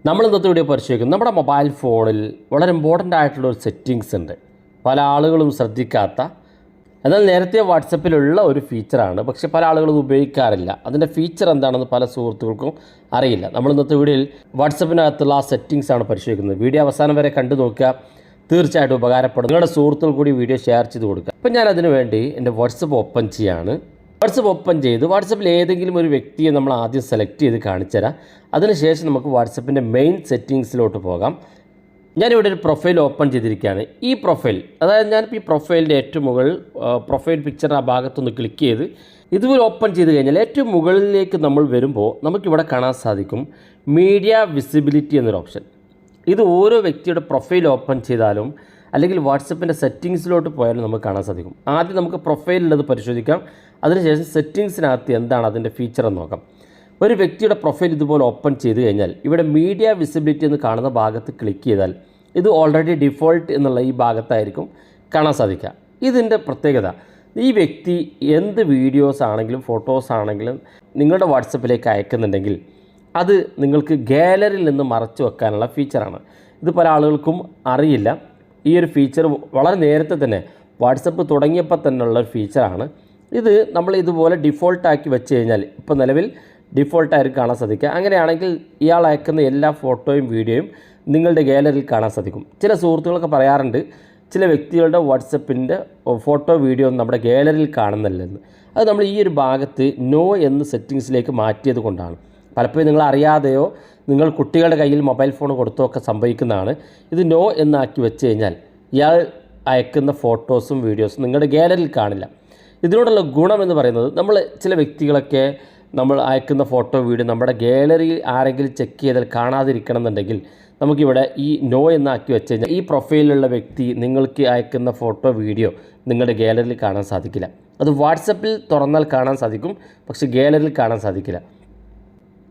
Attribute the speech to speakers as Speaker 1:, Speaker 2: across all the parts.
Speaker 1: നമ്മൾ ഇന്നത്തെ വീഡിയോ പരിശോധിക്കുന്നത് നമ്മുടെ മൊബൈൽ ഫോണിൽ വളരെ ഇമ്പോർട്ടൻ്റ് ആയിട്ടുള്ള ഒരു സെറ്റിങ്സ് ഉണ്ട്. പല ആളുകളും ശ്രദ്ധിക്കാത്ത, എന്നാൽ നേരത്തെ വാട്സപ്പിലുള്ള ഒരു ഫീച്ചറാണ്. പക്ഷേ പല ആളുകളും ഉപയോഗിക്കാറില്ല. അതിൻ്റെ ഫീച്ചർ എന്താണെന്ന് പല സുഹൃത്തുക്കൾക്കും അറിയില്ല. നമ്മൾ ഇന്നത്തെ വീഡിയോയിൽ വാട്സപ്പിനകത്തുള്ള ആ സെറ്റിങ്സ് ആണ് പരിശോധിക്കുന്നത്. വീഡിയോ അവസാനം വരെ കണ്ടു നോക്കുക, തീർച്ചയായിട്ടും ഉപകാരപ്പെടും. നിങ്ങളുടെ സുഹൃത്തുക്കൾ കൂടി വീഡിയോ ഷെയർ ചെയ്ത് കൊടുക്കുക. അപ്പോൾ ഞാൻ അതിനു വേണ്ടി എൻ്റെ വാട്സപ്പ് ഓപ്പൺ ചെയ്യാണ്. വാട്സപ്പ് ഓപ്പൺ ചെയ്ത് വാട്സപ്പിൽ ഏതെങ്കിലും ഒരു വ്യക്തിയെ നമ്മൾ ആദ്യം സെലക്ട് ചെയ്ത് കാണിച്ചു തരാം. അതിനുശേഷം നമുക്ക് വാട്സപ്പിൻ്റെ മെയിൻ സെറ്റിങ്സിലോട്ട് പോകാം. ഞാനിവിടെ ഒരു പ്രൊഫൈൽ ഓപ്പൺ ചെയ്തിരിക്കുകയാണ്. ഈ പ്രൊഫൈൽ, അതായത് ഞാനിപ്പോൾ ഈ പ്രൊഫൈലിൻ്റെ ഏറ്റവും മുകളിൽ പ്രൊഫൈൽ പിക്ചർ ആ ഭാഗത്തൊന്ന് ക്ലിക്ക് ചെയ്ത് ഇതുപോലെ ഓപ്പൺ ചെയ്ത് കഴിഞ്ഞാൽ ഏറ്റവും മുകളിലേക്ക് നമ്മൾ വരുമ്പോൾ നമുക്കിവിടെ കാണാൻ സാധിക്കും മീഡിയ വിസിബിലിറ്റി എന്നൊരു ഓപ്ഷൻ. ഇത് ഓരോ വ്യക്തിയുടെ പ്രൊഫൈൽ ഓപ്പൺ ചെയ്താലും അല്ലെങ്കിൽ വാട്സപ്പിൻ്റെ സെറ്റിങ്സിലോട്ട് പോയാലും നമുക്ക് കാണാൻ സാധിക്കും. ആദ്യം നമുക്ക് പ്രൊഫൈലുള്ളത് പരിശോധിക്കാം. അതിനുശേഷം സെറ്റിങ്സിനകത്ത് എന്താണ് അതിൻ്റെ ഫീച്ചർ എന്ന് നോക്കാം. ഒരു വ്യക്തിയുടെ പ്രൊഫൈൽ ഇതുപോലെ ഓപ്പൺ ചെയ്ത് കഴിഞ്ഞാൽ ഇവിടെ മീഡിയ വിസിബിലിറ്റി എന്ന് കാണുന്ന ഭാഗത്ത് ക്ലിക്ക് ചെയ്താൽ ഇത് ഓൾറെഡി ഡിഫോൾട്ട് എന്നുള്ള ഈ ഭാഗത്തായിരിക്കും കാണാൻ സാധിക്കുക. ഇതിൻ്റെ പ്രത്യേകത, ഈ വ്യക്തി എന്ത് വീഡിയോസ് ആണെങ്കിലും ഫോട്ടോസ് ആണെങ്കിലും നിങ്ങളുടെ വാട്സപ്പിലേക്ക് അയക്കുന്നുണ്ടെങ്കിൽ അത് നിങ്ങൾക്ക് ഗാലറിയിൽ നിന്ന് മറച്ചു വെക്കാനുള്ള ഫീച്ചറാണ്. ഇത് പല ആളുകൾക്കും അറിയില്ല. ഈ ഒരു ഫീച്ചർ വളരെ നേരത്തെ തന്നെ വാട്സപ്പ് തുടങ്ങിയപ്പോൾ തന്നെയുള്ള ഒരു ഫീച്ചറാണ്. ഇത് നമ്മൾ ഇതുപോലെ ഡിഫോൾട്ടാക്കി വെച്ച് കഴിഞ്ഞാൽ ഇപ്പോൾ നിലവിൽ ഡിഫോൾട്ടായിരിക്കും കാണാൻ സാധിക്കുക. അങ്ങനെയാണെങ്കിൽ ഇയാൾ അയക്കുന്ന എല്ലാ ഫോട്ടോയും വീഡിയോയും നിങ്ങളുടെ ഗാലറിയിൽ കാണാൻ സാധിക്കും. ചില സുഹൃത്തുക്കളൊക്കെ പറയാറുണ്ട് ചില വ്യക്തികളുടെ വാട്സപ്പിൻ്റെ ഫോട്ടോ വീഡിയോ നമ്മുടെ ഗാലറിയിൽ കാണുന്നില്ലെന്ന്. അത് നമ്മൾ ഈ ഒരു ഭാഗത്ത് നോ എന്ന് സെറ്റിങ്സിലേക്ക് മാറ്റിയത് കൊണ്ടാണ്. പലപ്പോഴും നിങ്ങൾ അറിയാതെയോ നിങ്ങൾ കുട്ടികളുടെ കയ്യിൽ മൊബൈൽ ഫോൺ കൊടുത്തോ ഒക്കെ സംഭവിക്കുന്നതാണ്. ഇത് നോ എന്നാക്കി വെച്ച് കഴിഞ്ഞാൽ ഇയാൾ അയക്കുന്ന ഫോട്ടോസും വീഡിയോസും നിങ്ങളുടെ ഗാലറിയിൽ കാണില്ല. ഇതിനോടുള്ള ഗുണമെന്ന് പറയുന്നത്, നമ്മൾ ചില വ്യക്തികളൊക്കെ നമ്മൾ അയക്കുന്ന ഫോട്ടോ വീഡിയോ നമ്മുടെ ഗാലറിയിൽ ആരെങ്കിലും ചെക്ക് ചെയ്താൽ കാണാതിരിക്കണം എന്നുണ്ടെങ്കിൽ നമുക്കിവിടെ ഈ നോ എന്നാക്കി വെച്ച് കഴിഞ്ഞാൽ ഈ പ്രൊഫൈലിലുള്ള വ്യക്തി നിങ്ങൾക്ക് അയക്കുന്ന ഫോട്ടോ വീഡിയോ നിങ്ങളുടെ ഗാലറിയിൽ കാണാൻ സാധിക്കില്ല. അത് വാട്സപ്പിൽ തുറന്നാൽ കാണാൻ സാധിക്കും, പക്ഷേ ഗാലറിയിൽ കാണാൻ സാധിക്കില്ല.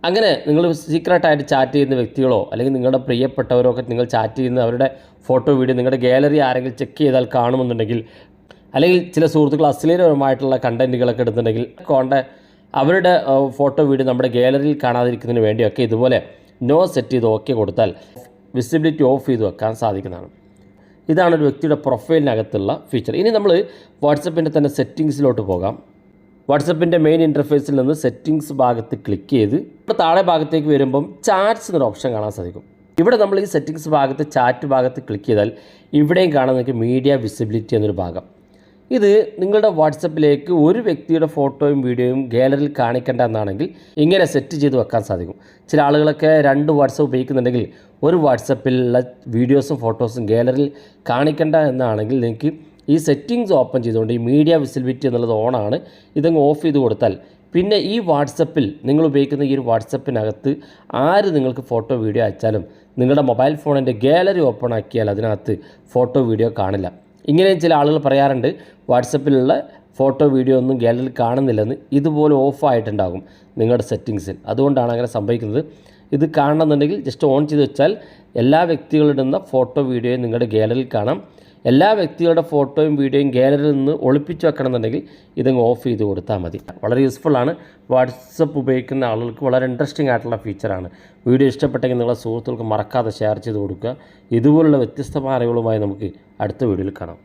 Speaker 1: അങ്ങനെ നിങ്ങൾ സീക്രട്ടായിട്ട് ചാറ്റ് ചെയ്യുന്ന വ്യക്തികളോ അല്ലെങ്കിൽ നിങ്ങളുടെ പ്രിയപ്പെട്ടവരോ ഒക്കെ നിങ്ങൾ ചാറ്റ് ചെയ്യുന്ന അവരുടെ ഫോട്ടോ വീഡിയോ നിങ്ങളുടെ ഗാലറി ആരെങ്കിലും ചെക്ക് ചെയ്താൽ കാണുമെന്നുണ്ടെങ്കിൽ, അല്ലെങ്കിൽ ചില സുഹൃത്തുക്കൾ അശ്ലീലപരമായിട്ടുള്ള കണ്ടൻറ്റുകളൊക്കെ എടുത്തിട്ടുണ്ടെങ്കിൽ അവരുടെ ഫോട്ടോ വീഡിയോ നമ്മുടെ ഗാലറിയിൽ കാണാതിരിക്കുന്നതിന് വേണ്ടിയൊക്കെ ഇതുപോലെ നോ സെറ്റ് ചെയ്ത് ഓക്കെ കൊടുത്താൽ വിസിബിലിറ്റി ഓഫ് ചെയ്ത് വെക്കാൻ സാധിക്കുന്നതാണ്. ഇതാണ് ഒരു വ്യക്തിയുടെ പ്രൊഫൈലിനകത്തുള്ള ഫീച്ചർ. ഇനി നമ്മൾ വാട്സപ്പിൻ്റെ തന്നെ സെറ്റിങ്സിലോട്ട് പോകാം. വാട്സപ്പിൻ്റെ മെയിൻ ഇൻ്റർഫേസിൽ നിന്ന് സെറ്റിങ്സ് ഭാഗത്ത് ക്ലിക്ക് ചെയ്ത് ഇപ്പോൾ താഴെ ഭാഗത്തേക്ക് വരുമ്പം ചാറ്റ്സ് എന്നൊരു ഓപ്ഷൻ കാണാൻ സാധിക്കും. ഇവിടെ നമ്മൾ ഈ സെറ്റിങ്സ് ഭാഗത്ത് ചാറ്റ് ഭാഗത്ത് ക്ലിക്ക് ചെയ്താൽ ഇവിടെയും കാണാൻ നിങ്ങൾക്ക് മീഡിയ വിസിബിലിറ്റി എന്നൊരു ഭാഗം. ഇത് നിങ്ങളുടെ വാട്സപ്പിലേക്ക് ഒരു വ്യക്തിയുടെ ഫോട്ടോയും വീഡിയോയും ഗാലറിയിൽ കാണിക്കേണ്ട എന്നാണെങ്കിൽ ഇങ്ങനെ സെറ്റ് ചെയ്ത് വെക്കാൻ സാധിക്കും. ചില ആളുകളൊക്കെ 2 വാട്സപ്പ് ഉപയോഗിക്കുന്നുണ്ടെങ്കിൽ ഒരു വാട്സപ്പിലുള്ള വീഡിയോസും ഫോട്ടോസും ഗാലറിയിൽ കാണിക്കേണ്ട എന്നാണെങ്കിൽ നിങ്ങൾക്ക് ഈ സെറ്റിങ്സ് ഓപ്പൺ ചെയ്തുകൊണ്ട് ഈ മീഡിയ വിസിബിലിറ്റി എന്നുള്ളത് ഓണാണ്. ഇതങ്ങ് ഓഫ് ചെയ്ത് കൊടുത്താൽ പിന്നെ ഈ വാട്സപ്പിൽ നിങ്ങൾ ഉപയോഗിക്കുന്ന ഈ ഒരു വാട്സപ്പിനകത്ത് ആര് നിങ്ങൾക്ക് ഫോട്ടോ വീഡിയോ അയച്ചാലും നിങ്ങളുടെ മൊബൈൽ ഫോണിൻ്റെ ഗാലറി ഓപ്പൺ ആക്കിയാൽ അതിനകത്ത് ഫോട്ടോ വീഡിയോ കാണില്ല. ഇങ്ങനെയും ചില ആളുകൾ പറയാറുണ്ട് വാട്സപ്പിലുള്ള ഫോട്ടോ വീഡിയോ ഒന്നും ഗാലറിയിൽ കാണുന്നില്ലെന്ന്. ഇതുപോലെ ഓഫായിട്ടുണ്ടാകും നിങ്ങളുടെ സെറ്റിങ്സിൽ. അതുകൊണ്ടാണ് അങ്ങനെ സംഭവിക്കുന്നത്. ഇത് കാണണമെന്നുണ്ടെങ്കിൽ ജസ്റ്റ് ഓൺ ചെയ്ത് വെച്ചാൽ എല്ലാ വ്യക്തികളിടുന്ന ഫോട്ടോ വീഡിയോയും നിങ്ങളുടെ ഗാലറിയിൽ കാണാം. എല്ലാ വ്യക്തികളുടെ ഫോട്ടോയും വീഡിയോയും ഗാലറിയിൽ നിന്ന് ഒളിപ്പിച്ച് വെക്കണമെന്നുണ്ടെങ്കിൽ ഇതങ്ങ് ഓഫ് ചെയ്ത് കൊടുത്താൽ മതി. വളരെ യൂസ്ഫുള്ളാണ്. വാട്സപ്പ് ഉപയോഗിക്കുന്ന ആളുകൾക്ക് വളരെ ഇൻട്രസ്റ്റിംഗ് ആയിട്ടുള്ള ഫീച്ചറാണ്. വീഡിയോ ഇഷ്ടപ്പെട്ടെങ്കിൽ നിങ്ങളുടെ സുഹൃത്തുക്കൾക്ക് മറക്കാതെ ഷെയർ ചെയ്ത് കൊടുക്കുക. ഇതുപോലുള്ള വ്യത്യസ്തമായ അറിവുകളുമായി നമുക്ക് അടുത്ത വീഡിയോയിൽ കാണാം.